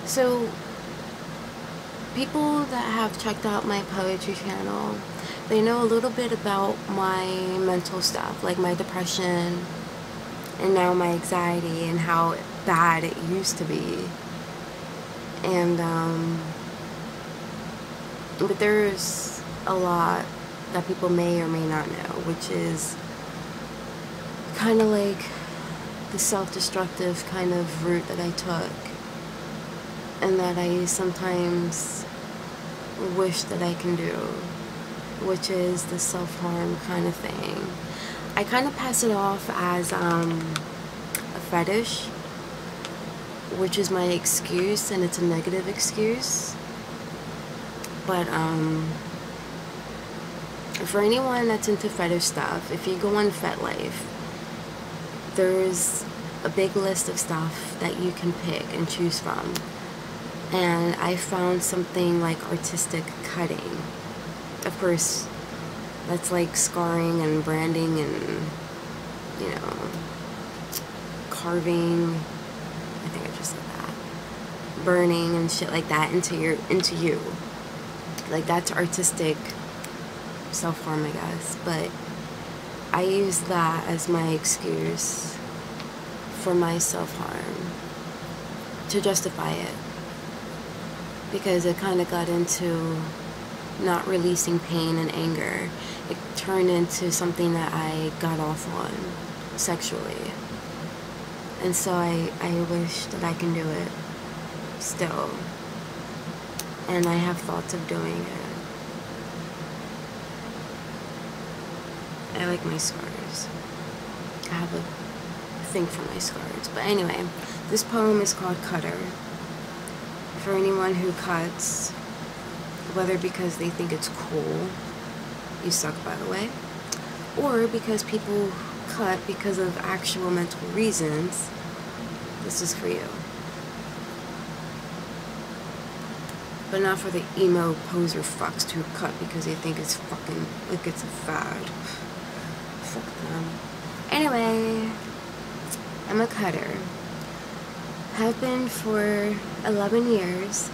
So people that have checked out my poetry channel, they know a little bit about my mental stuff, like my depression and now my anxiety and how bad it used to be. And but there's a lot that people may or may not know, which is kind of like the self-destructive kind of route that I took, and that I sometimes wish that I can do, which is the self-harm kind of thing. I kind of pass it off as a fetish, which is my excuse, and it's a negative excuse. But for anyone that's into fetish stuff, if you go on FetLife, there's a big list of stuff that you can pick and choose from. And I found something like artistic cutting. Of course, that's like scarring and branding and, you know, carving. I think I just said that. Burning and shit like that into you. Like, that's artistic self-harm, I guess. But I use that as my excuse for my self-harm to justify it, because it kind of got into not releasing pain and anger. It turned into something that I got off on sexually, and so I wish that I can do it still, and I have thoughts of doing it. I like my scars. I have a thing for my scars. But anyway, this poem is called Cutter. For anyone who cuts, whether because they think it's cool, you suck by the way, or because people cut because of actual mental reasons, this is for you. But not for the emo poser fucks who cut because they think it's fucking, like it's a fad. Fuck them. Anyway, I'm a cutter. Have been for 11 years.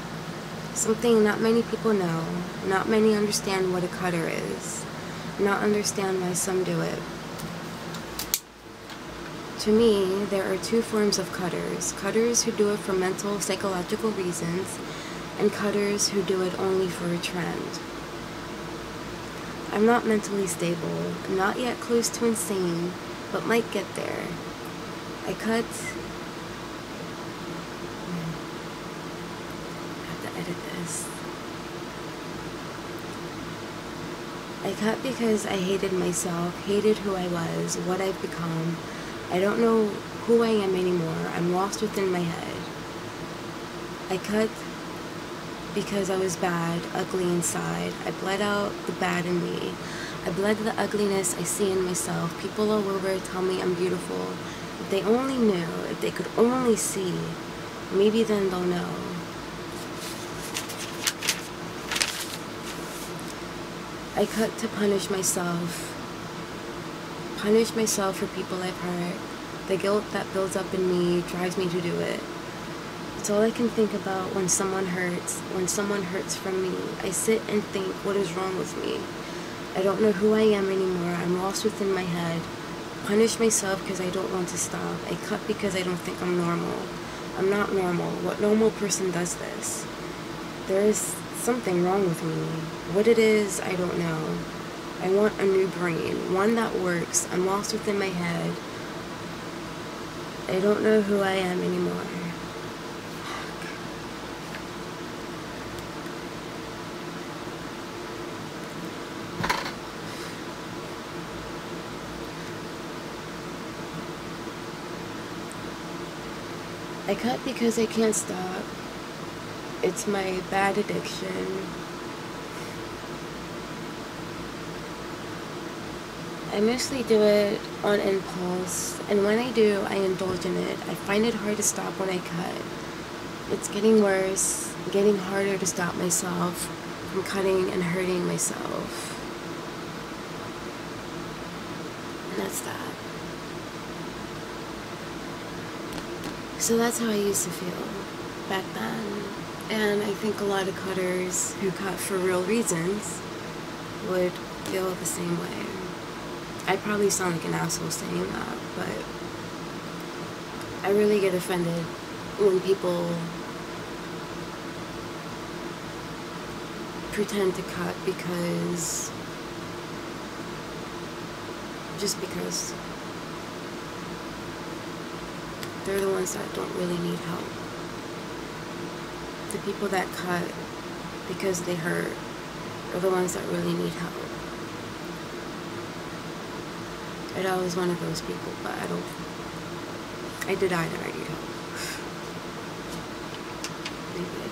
Something not many people know. Not many understand what a cutter is. Not understand why some do it. To me, there are two forms of cutters. Cutters who do it for mental, psychological reasons, and cutters who do it only for a trend. I'm not mentally stable, not yet close to insane, but might get there. I cut... I have to edit this. I cut because I hated myself, hated who I was, what I've become. I don't know who I am anymore. I'm lost within my head. I cut because I was bad, ugly inside. I bled out the bad in me. I bled the ugliness I see in myself. People all over tell me I'm beautiful. If they only knew, if they could only see, maybe then they'll know. I cut to punish myself. Punish myself for people I've hurt. The guilt that builds up in me drives me to do it. It's all I can think about when someone hurts from me. I sit and think, what is wrong with me? I don't know who I am anymore. I'm lost within my head. Punish myself because I don't want to stop. I cut because I don't think I'm normal. I'm not normal. What normal person does this? There is something wrong with me. What it is, I don't know. I want a new brain, one that works. I'm lost within my head. I don't know who I am anymore. I cut because I can't stop. It's my bad addiction. I mostly do it on impulse, and when I do, I indulge in it. I find it hard to stop when I cut. It's getting worse, getting harder to stop myself from cutting and hurting myself. And that's that. So that's how I used to feel back then. And I think a lot of cutters who cut for real reasons would feel the same way. I probably sound like an asshole saying that, but I really get offended when people pretend to cut because, just because they're the ones that don't really need help. The people that cut because they hurt are the ones that really need help. And I was one of those people, but I deny that I need help. Maybe I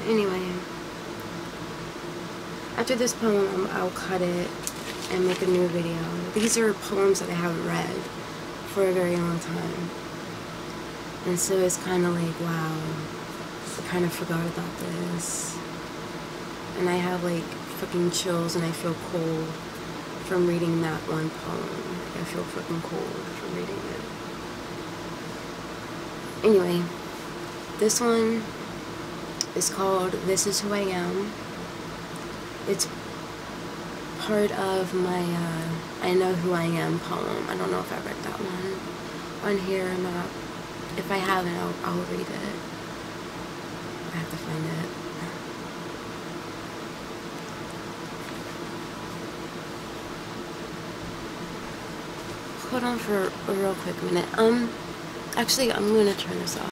do. Anyway, after this poem, I'll cut it and make a new video. These are poems that I haven't read for a very long time. And so it's kind of like, wow, I kind of forgot about this. And I have like fucking chills and I feel cold from reading that one poem. Like, I feel fucking cold from reading it. Anyway, this one is called This Is Who I Am. It's part of my I Know Who I Am poem. I don't know if I read that one on here or not. If I haven't, I'll read it. I have to find it. Hold on for a real quick minute. Actually, I'm gonna turn this off.